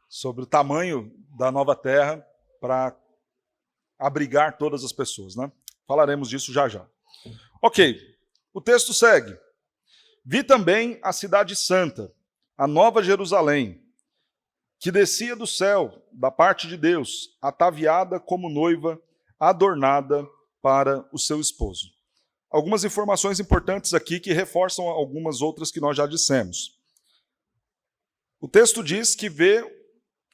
Sobre o tamanho da nova terra para abrigar todas as pessoas, né? Falaremos disso já já. Ok, o texto segue. Vi também a cidade santa, a nova Jerusalém, que descia do céu, da parte de Deus, ataviada como noiva, adornada para o seu esposo. Algumas informações importantes aqui que reforçam algumas outras que nós já dissemos. O texto diz que vê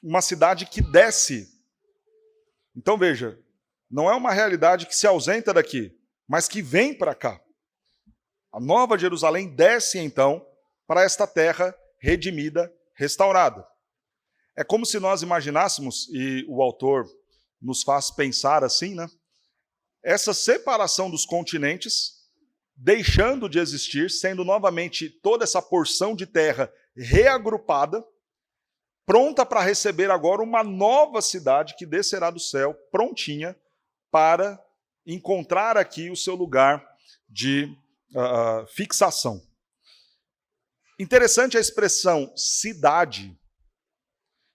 uma cidade que desce. Então veja, não é uma realidade que se ausenta daqui, mas que vem para cá. A nova Jerusalém desce então para esta terra redimida, restaurada. É como se nós imaginássemos, e o autor nos faz pensar assim, né? Essa separação dos continentes, deixando de existir, sendo novamente toda essa porção de terra reagrupada, pronta para receber agora uma nova cidade que descerá do céu, prontinha para encontrar aqui o seu lugar de fixação. Interessante a expressão cidade.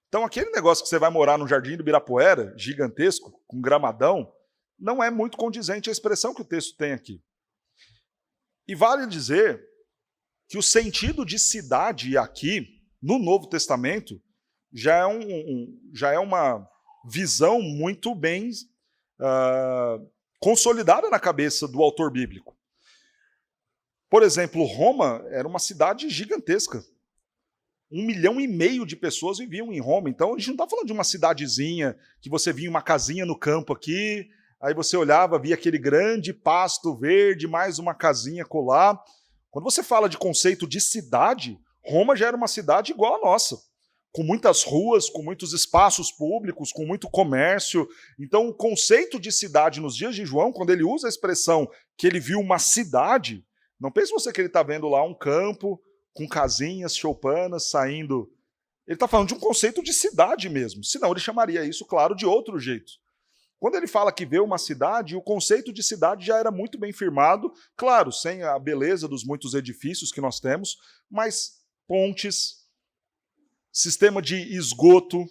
Então, aquele negócio que você vai morar no Jardim do Ibirapuera, gigantesco, com gramadão, não é muito condizente à expressão que o texto tem aqui. E vale dizer que o sentido de cidade aqui, no Novo Testamento, já é uma visão muito bem consolidada na cabeça do autor bíblico. Por exemplo, Roma era uma cidade gigantesca. 1,5 milhão de pessoas viviam em Roma. Então, a gente não está falando de uma cidadezinha que você via uma casinha no campo aqui, aí você olhava, via aquele grande pasto verde, mais uma casinha colar. Quando você fala de conceito de cidade, Roma já era uma cidade igual a nossa, com muitas ruas, com muitos espaços públicos, com muito comércio. Então, o conceito de cidade nos dias de João, quando ele usa a expressão que ele viu uma cidade, não pense você que ele está vendo lá um campo com casinhas, choupanas saindo. Ele está falando de um conceito de cidade mesmo, senão ele chamaria isso, claro, de outro jeito. Quando ele fala que vê uma cidade, o conceito de cidade já era muito bem firmado, claro, sem a beleza dos muitos edifícios que nós temos, mas pontes, sistema de esgoto,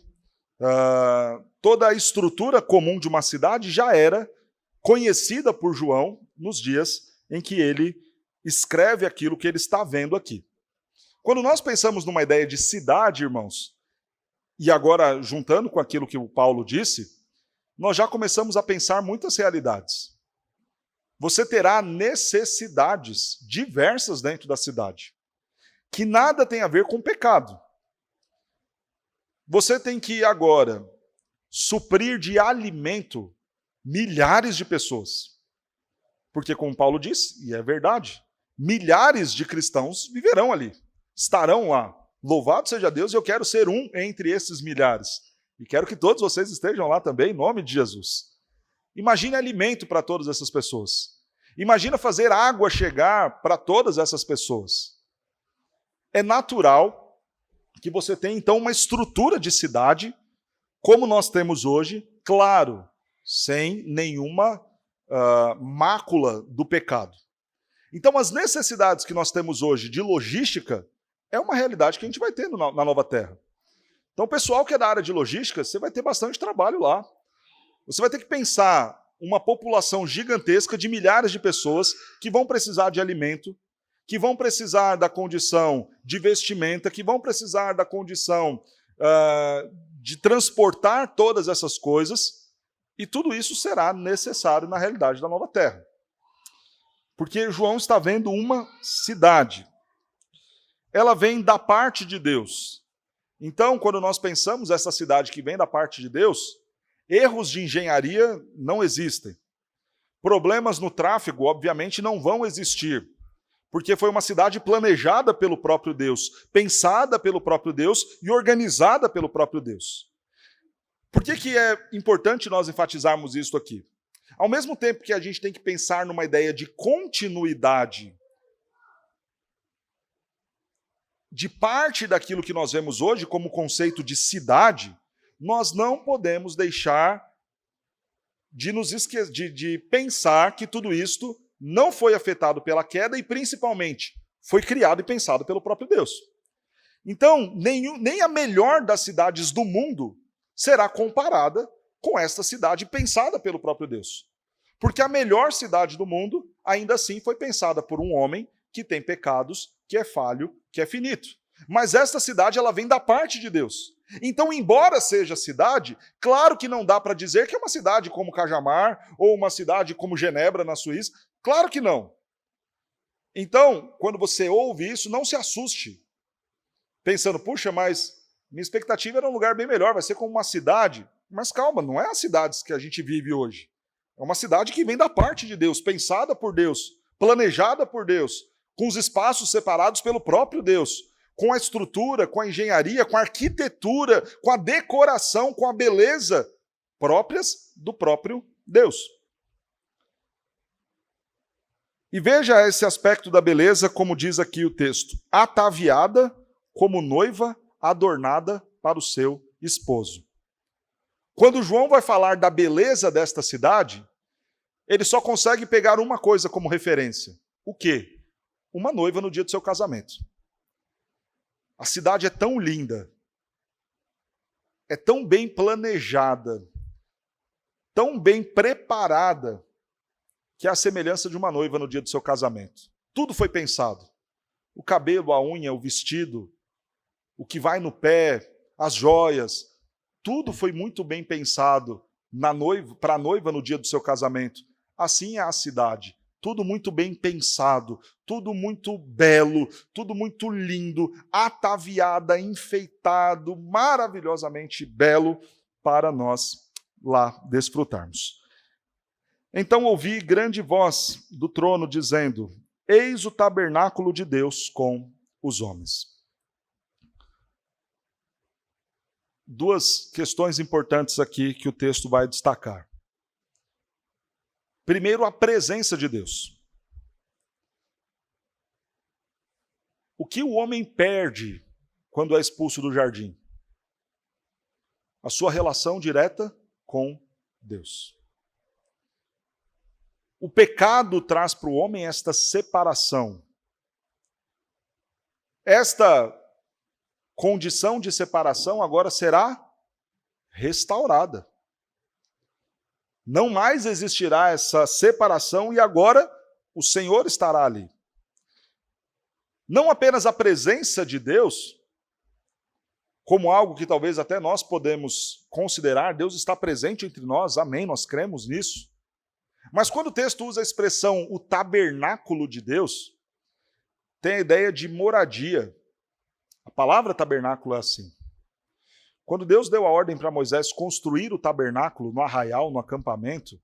toda a estrutura comum de uma cidade já era conhecida por João nos dias em que ele escreve aquilo que ele está vendo aqui. Quando nós pensamos numa ideia de cidade, irmãos, e agora juntando com aquilo que o Paulo disse, nós já começamos a pensar muitas realidades. Você terá necessidades diversas dentro da cidade, que nada tem a ver com pecado. Você tem que agora suprir de alimento milhares de pessoas. Porque, como Paulo disse, e é verdade, milhares de cristãos viverão ali, estarão lá. Louvado seja Deus, e eu quero ser um entre esses milhares. E quero que todos vocês estejam lá também, em nome de Jesus. Imagine alimento para todas essas pessoas. Imagina fazer água chegar para todas essas pessoas. É natural que você tenha, então, uma estrutura de cidade, como nós temos hoje, claro, sem nenhuma mácula do pecado. Então, as necessidades que nós temos hoje de logística é uma realidade que a gente vai ter na Nova Terra. Então, o pessoal que é da área de logística, você vai ter bastante trabalho lá. Você vai ter que pensar uma população gigantesca de milhares de pessoas que vão precisar de alimento, que vão precisar da condição de vestimenta, que vão precisar da condição de transportar todas essas coisas, e tudo isso será necessário na realidade da Nova Terra. Porque João está vendo uma cidade. Ela vem da parte de Deus. Então, quando nós pensamos essa cidade que vem da parte de Deus, erros de engenharia não existem. Problemas no tráfego, obviamente, não vão existir, porque foi uma cidade planejada pelo próprio Deus, pensada pelo próprio Deus e organizada pelo próprio Deus. Por que é importante nós enfatizarmos isso aqui? Ao mesmo tempo que a gente tem que pensar numa ideia de continuidade de parte daquilo que nós vemos hoje como conceito de cidade, nós não podemos deixar de pensar que tudo isto não foi afetado pela queda e, principalmente, foi criado e pensado pelo próprio Deus. Então, nem a melhor das cidades do mundo será comparada com esta cidade pensada pelo próprio Deus. Porque a melhor cidade do mundo, ainda assim, foi pensada por um homem que tem pecados, que é falho, que é finito. Mas esta cidade, ela vem da parte de Deus. Então, embora seja cidade, claro que não dá para dizer que é uma cidade como Cajamar ou uma cidade como Genebra, na Suíça. Claro que não. Então, quando você ouve isso, não se assuste. Pensando, puxa, mas minha expectativa era um lugar bem melhor, vai ser como uma cidade. Mas calma, não é as cidades que a gente vive hoje. É uma cidade que vem da parte de Deus, pensada por Deus, planejada por Deus, com os espaços separados pelo próprio Deus, com a estrutura, com a engenharia, com a arquitetura, com a decoração, com a beleza próprias do próprio Deus. E veja esse aspecto da beleza, como diz aqui o texto: ataviada como noiva adornada para o seu esposo. Quando João vai falar da beleza desta cidade, ele só consegue pegar uma coisa como referência. O quê? Uma noiva no dia do seu casamento. A cidade é tão linda, é tão bem planejada, tão bem preparada, que é a semelhança de uma noiva no dia do seu casamento. Tudo foi pensado. O cabelo, a unha, o vestido, o que vai no pé, as joias, tudo foi muito bem pensado para a noiva no dia do seu casamento. Assim é a cidade. Tudo muito bem pensado, tudo muito belo, tudo muito lindo, ataviada, enfeitado, maravilhosamente belo para nós lá desfrutarmos. Então ouvi grande voz do trono dizendo: eis o tabernáculo de Deus com os homens. Duas questões importantes aqui que o texto vai destacar. Primeiro, a presença de Deus. O que o homem perde quando é expulso do jardim? A sua relação direta com Deus. O pecado traz para o homem esta separação. Esta condição de separação agora será restaurada. Não mais existirá essa separação e agora o Senhor estará ali. Não apenas a presença de Deus, como algo que talvez até nós podemos considerar, Deus está presente entre nós, amém, nós cremos nisso. Mas quando o texto usa a expressão o tabernáculo de Deus, tem a ideia de moradia. A palavra tabernáculo é assim. Quando Deus deu a ordem para Moisés construir o tabernáculo no arraial, no acampamento,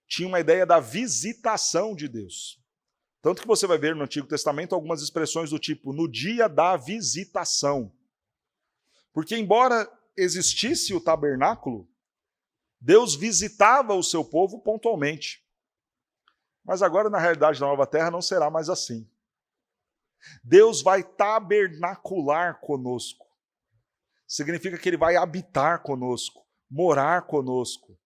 tinha uma ideia da visitação de Deus. Tanto que você vai ver no Antigo Testamento algumas expressões do tipo, no dia da visitação. Porque embora existisse o tabernáculo, Deus visitava o seu povo pontualmente. Mas agora, na realidade da Nova Terra, não será mais assim. Deus vai tabernacular conosco. Significa que ele vai habitar conosco, morar conosco.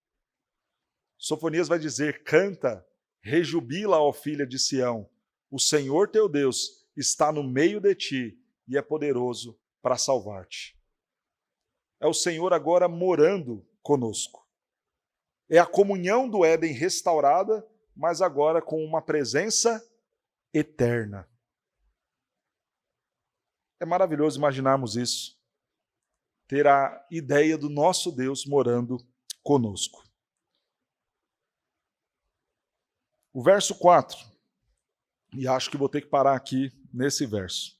Sofonias vai dizer, canta, rejubila, ó filha de Sião, o Senhor teu Deus está no meio de ti e é poderoso para salvar-te. É o Senhor agora morando conosco. É a comunhão do Éden restaurada, mas agora com uma presença eterna. É maravilhoso imaginarmos isso. Ter a ideia do nosso Deus morando conosco. O verso 4, e acho que vou ter que parar aqui nesse verso.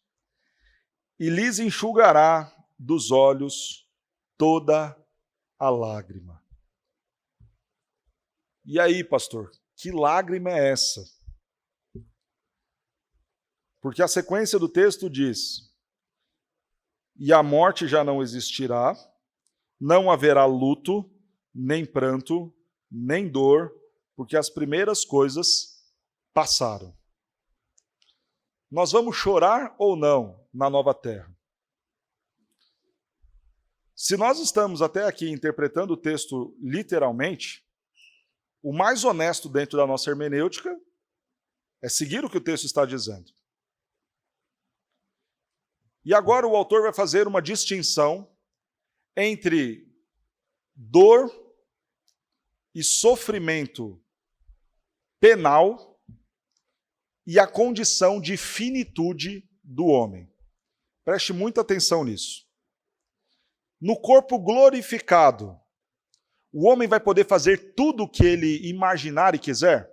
E lhes enxugará dos olhos toda a lágrima. E aí, pastor, que lágrima é essa? Porque a sequência do texto diz: e a morte já não existirá, não haverá luto, nem pranto, nem dor, porque as primeiras coisas passaram. Nós vamos chorar ou não na nova terra? Se nós estamos até aqui interpretando o texto literalmente, o mais honesto dentro da nossa hermenêutica é seguir o que o texto está dizendo. E agora o autor vai fazer uma distinção entre dor e sofrimento penal e a condição de finitude do homem. Preste muita atenção nisso. No corpo glorificado, o homem vai poder fazer tudo o que ele imaginar e quiser?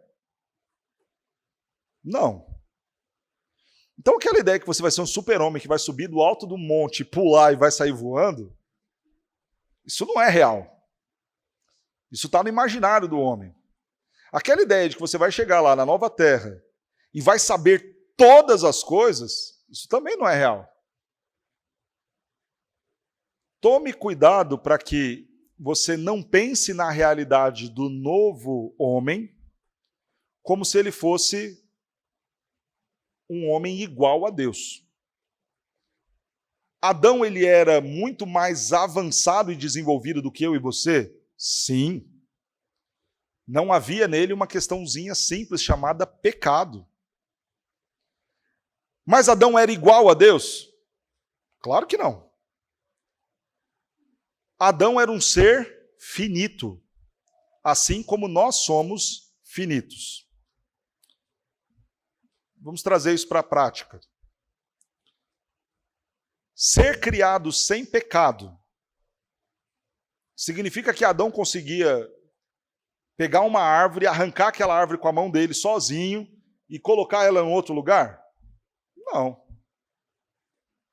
Não. Então aquela ideia que você vai ser um super-homem que vai subir do alto do monte, pular e vai sair voando, isso não é real. Isso está no imaginário do homem. Aquela ideia de que você vai chegar lá na nova terra e vai saber todas as coisas, isso também não é real. Tome cuidado para que você não pense na realidade do novo homem como se ele fosse um homem igual a Deus. Adão, ele era muito mais avançado e desenvolvido do que eu e você? Sim. Não havia nele uma questãozinha simples chamada pecado. Mas Adão era igual a Deus? Claro que não. Adão era um ser finito, assim como nós somos finitos. Vamos trazer isso para a prática. Ser criado sem pecado significa que Adão conseguia pegar uma árvore, arrancar aquela árvore com a mão dele sozinho e colocar ela em outro lugar? Não.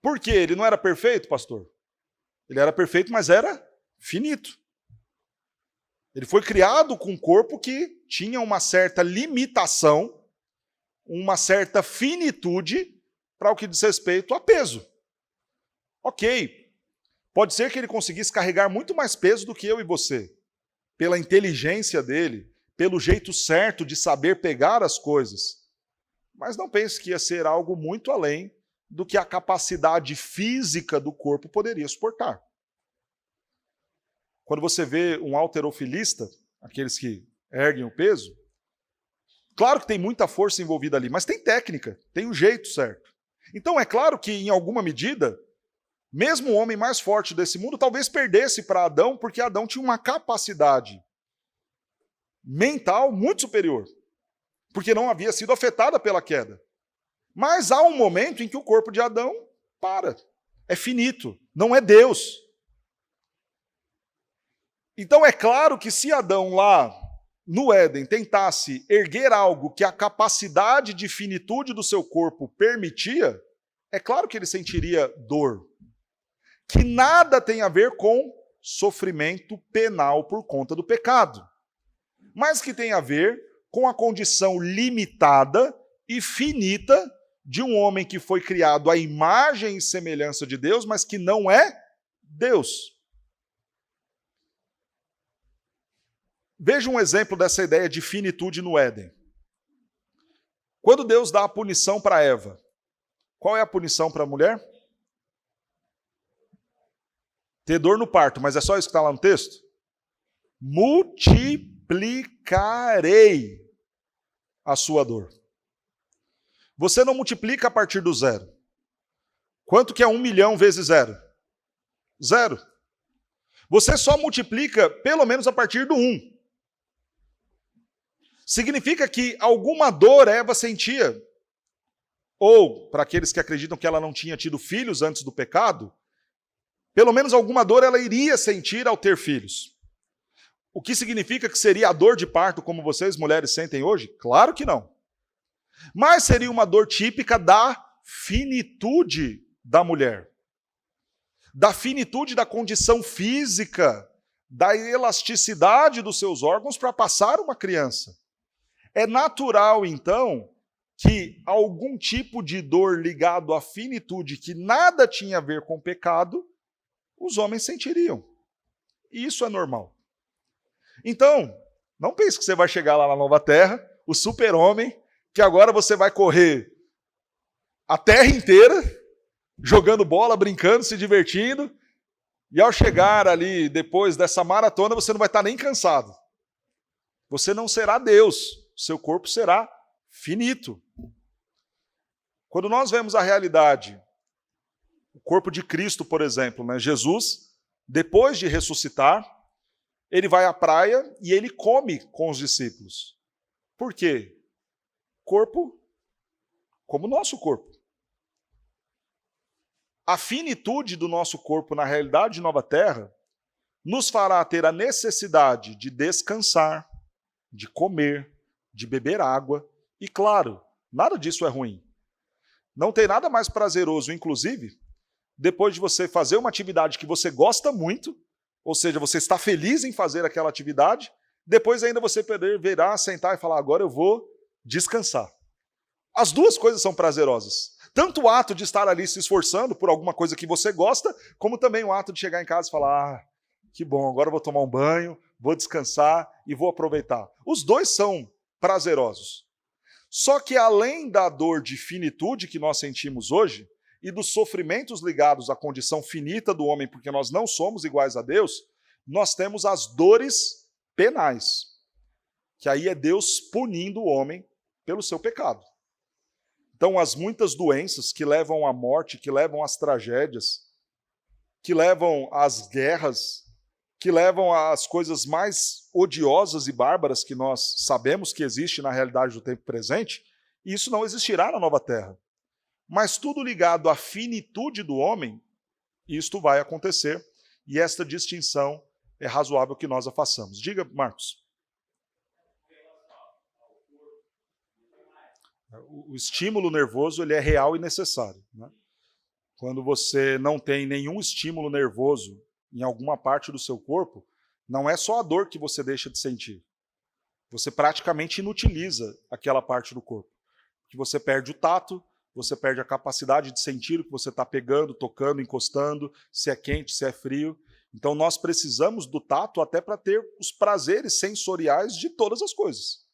Por quê? Ele não era perfeito, pastor? Ele era perfeito, mas era finito. Ele foi criado com um corpo que tinha uma certa limitação, uma certa finitude para o que diz respeito a peso. Ok, pode ser que ele conseguisse carregar muito mais peso do que eu e você, pela inteligência dele, pelo jeito certo de saber pegar as coisas. Mas não pense que ia ser algo muito além do que a capacidade física do corpo poderia suportar. Quando você vê um halterofilista, aqueles que erguem o peso, claro que tem muita força envolvida ali, mas tem técnica, tem o jeito certo. Então é claro que, em alguma medida, mesmo o homem mais forte desse mundo talvez perdesse para Adão, porque Adão tinha uma capacidade mental muito superior, porque não havia sido afetada pela queda. Mas há um momento em que o corpo de Adão para, é finito, não é Deus. Então é claro que se Adão lá no Éden tentasse erguer algo que a capacidade de finitude do seu corpo permitia, é claro que ele sentiria dor, que nada tem a ver com sofrimento penal por conta do pecado, mas que tem a ver com a condição limitada e finita de um homem que foi criado à imagem e semelhança de Deus, mas que não é Deus. Veja um exemplo dessa ideia de finitude no Éden. Quando Deus dá a punição para Eva, qual é a punição para a mulher? Ter dor no parto, mas é só isso que está lá no texto? Multiplicarei a sua dor. Você não multiplica a partir do zero. Quanto que é 1 milhão vezes zero? Zero. Você só multiplica pelo menos a partir do 1. Significa que alguma dor Eva sentia. Ou, para aqueles que acreditam que ela não tinha tido filhos antes do pecado, pelo menos alguma dor ela iria sentir ao ter filhos. O que significa que seria a dor de parto como vocês, mulheres, sentem hoje? Claro que não. Mas seria uma dor típica da finitude da mulher. Da finitude da condição física, da elasticidade dos seus órgãos para passar uma criança. É natural, então, que algum tipo de dor ligado à finitude que nada tinha a ver com pecado, os homens sentiriam. E isso é normal. Então, Não pense que você vai chegar lá na nova terra, o super-homem, que agora você vai correr a terra inteira, jogando bola, brincando, se divertindo, e ao chegar ali, depois dessa maratona, você não vai estar nem cansado. Você não será Deus, seu corpo será finito. Quando nós vemos a realidade, o corpo de Cristo, por exemplo, né? Jesus, depois de ressuscitar, ele vai à praia e ele come com os discípulos. Por quê? Corpo como o nosso corpo. A finitude do nosso corpo na realidade de Nova Terra nos fará ter a necessidade de descansar, de comer, de beber água. E claro, nada disso é ruim. Não tem nada mais prazeroso, inclusive, depois de você fazer uma atividade que você gosta muito, ou seja, você está feliz em fazer aquela atividade, depois ainda você poder virar, sentar e falar, agora eu vou descansar. As duas coisas são prazerosas. Tanto o ato de estar ali se esforçando por alguma coisa que você gosta, como também o ato de chegar em casa e falar, que bom, agora eu vou tomar um banho, vou descansar e vou aproveitar. Os dois são prazerosos. Só que além da dor de finitude que nós sentimos hoje, e dos sofrimentos ligados à condição finita do homem, porque nós não somos iguais a Deus, nós temos as dores penais, que aí é Deus punindo o homem pelo seu pecado. Então, as muitas doenças que levam à morte, que levam às tragédias, que levam às guerras, que levam às coisas mais odiosas e bárbaras que nós sabemos que existe na realidade do tempo presente, isso não existirá na nova terra. Mas tudo ligado à finitude do homem, isto vai acontecer, e esta distinção é razoável que nós a façamos. Diga, Marcos. O estímulo nervoso ele é real e necessário, né? Quando você não tem nenhum estímulo nervoso em alguma parte do seu corpo, não é só a dor que você deixa de sentir. Você praticamente inutiliza aquela parte do corpo. Porque você perde o tato, você perde a capacidade de sentir o que você está pegando, tocando, encostando, se é quente, se é frio. Então nós precisamos do tato até para ter os prazeres sensoriais de todas as coisas.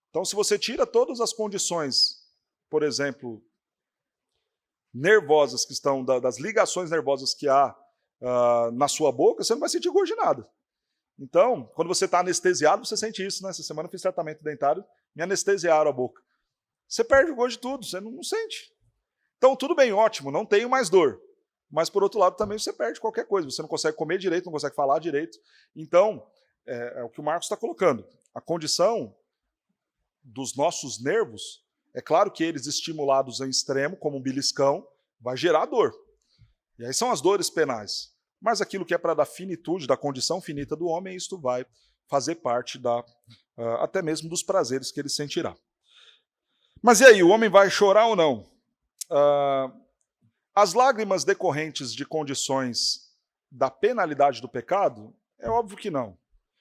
Então se você tira todas as condições, por exemplo, nervosas que estão, das ligações nervosas que há na sua boca, você não vai sentir gosto de nada. Então, quando você está anestesiado, você sente isso, né? Essa semana eu fiz tratamento dentário, me anestesiaram a boca. Você perde o gosto de tudo, você não sente. Então, tudo bem, ótimo, não tenho mais dor. Mas, por outro lado, também você perde qualquer coisa. Você não consegue comer direito, não consegue falar direito. Então, é o que o Marcos está colocando. A condição dos nossos nervos, é claro que eles estimulados em extremo, como um beliscão, vai gerar dor. E aí são as dores penais. Mas aquilo que é para dar finitude, da condição finita do homem, isto vai fazer parte até mesmo dos prazeres que ele sentirá. Mas e aí, o homem vai chorar ou não? As lágrimas decorrentes de condições da penalidade do pecado, é óbvio que não.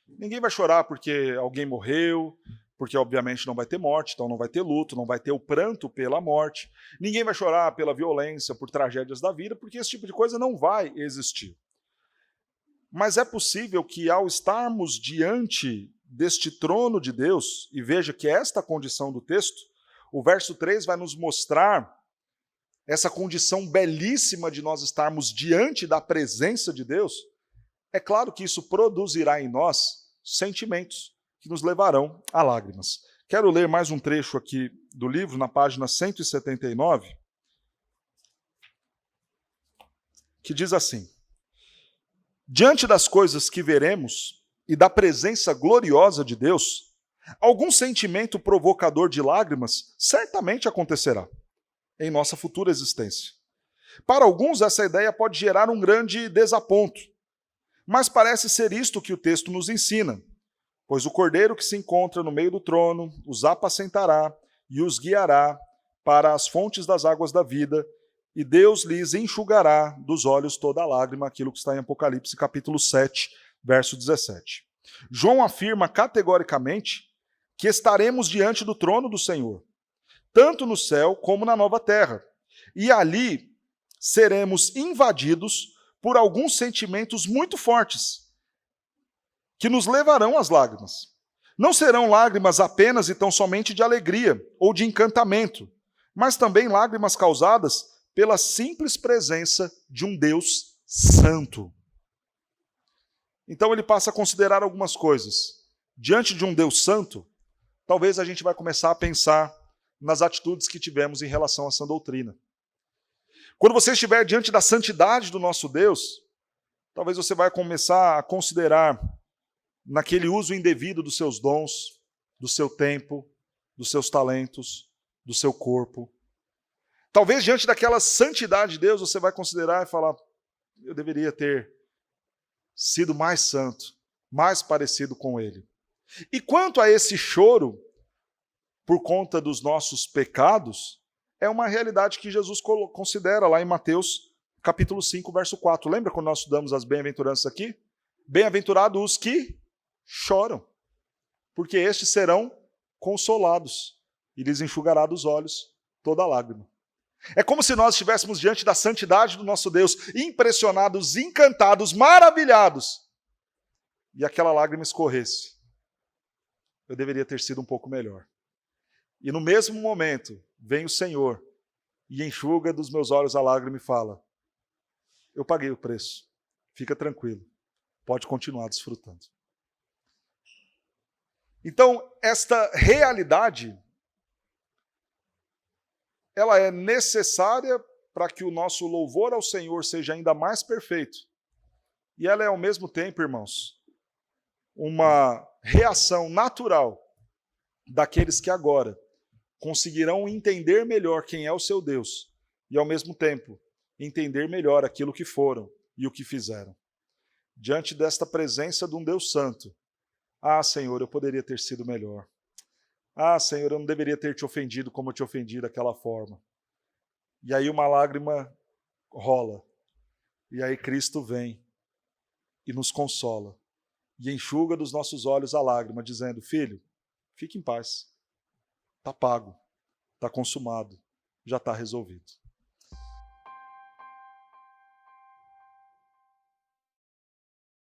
Ninguém vai chorar porque alguém morreu, porque obviamente não vai ter morte, então não vai ter luto, não vai ter o pranto pela morte. Ninguém vai chorar pela violência, por tragédias da vida, porque esse tipo de coisa não vai existir. Mas é possível que ao estarmos diante deste trono de Deus, e veja que esta condição do texto, o verso 3 vai nos mostrar essa condição belíssima de nós estarmos diante da presença de Deus. É claro que isso produzirá em nós sentimentos que nos levarão a lágrimas. Quero ler mais um trecho aqui do livro, na página 179, que diz assim: diante das coisas que veremos e da presença gloriosa de Deus, algum sentimento provocador de lágrimas certamente acontecerá em nossa futura existência. Para alguns, essa ideia pode gerar um grande desaponto, mas parece ser isto que o texto nos ensina. Pois o cordeiro que se encontra no meio do trono os apacentará e os guiará para as fontes das águas da vida, e Deus lhes enxugará dos olhos toda a lágrima, aquilo que está em Apocalipse capítulo 7, verso 17. João afirma categoricamente que estaremos diante do trono do Senhor, tanto no céu como na nova terra, e ali seremos invadidos por alguns sentimentos muito fortes, que nos levarão às lágrimas. Não serão lágrimas apenas e tão somente de alegria ou de encantamento, mas também lágrimas causadas pela simples presença de um Deus santo. Então ele passa a considerar algumas coisas. Diante de um Deus santo, talvez a gente vai começar a pensar nas atitudes que tivemos em relação a essa doutrina. Quando você estiver diante da santidade do nosso Deus, talvez você vai começar a considerar naquele uso indevido dos seus dons, do seu tempo, dos seus talentos, do seu corpo. Talvez diante daquela santidade de Deus, você vai considerar e falar, eu deveria ter sido mais santo, mais parecido com Ele. E quanto a esse choro, por conta dos nossos pecados, é uma realidade que Jesus considera lá em Mateus capítulo 5, verso 4. Lembra quando nós estudamos as bem-aventuranças aqui? Bem-aventurados os que choram, porque estes serão consolados, e lhes enxugará dos olhos toda lágrima. É como se nós estivéssemos diante da santidade do nosso Deus, impressionados, encantados, maravilhados, e aquela lágrima escorresse. Eu deveria ter sido um pouco melhor. E no mesmo momento, vem o Senhor e enxuga dos meus olhos a lágrima e fala, eu paguei o preço, fica tranquilo, pode continuar desfrutando. Então, esta realidade, ela é necessária para que o nosso louvor ao Senhor seja ainda mais perfeito. E ela é, ao mesmo tempo, irmãos, uma reação natural daqueles que agora conseguirão entender melhor quem é o seu Deus e, ao mesmo tempo, entender melhor aquilo que foram e o que fizeram. Diante desta presença de um Deus santo, ah, Senhor, eu poderia ter sido melhor. Ah, Senhor, eu não deveria ter te ofendido como eu te ofendi daquela forma. E aí uma lágrima rola. E aí Cristo vem e nos consola. E enxuga dos nossos olhos a lágrima, dizendo, filho, fique em paz. Está pago, está consumado, já está resolvido.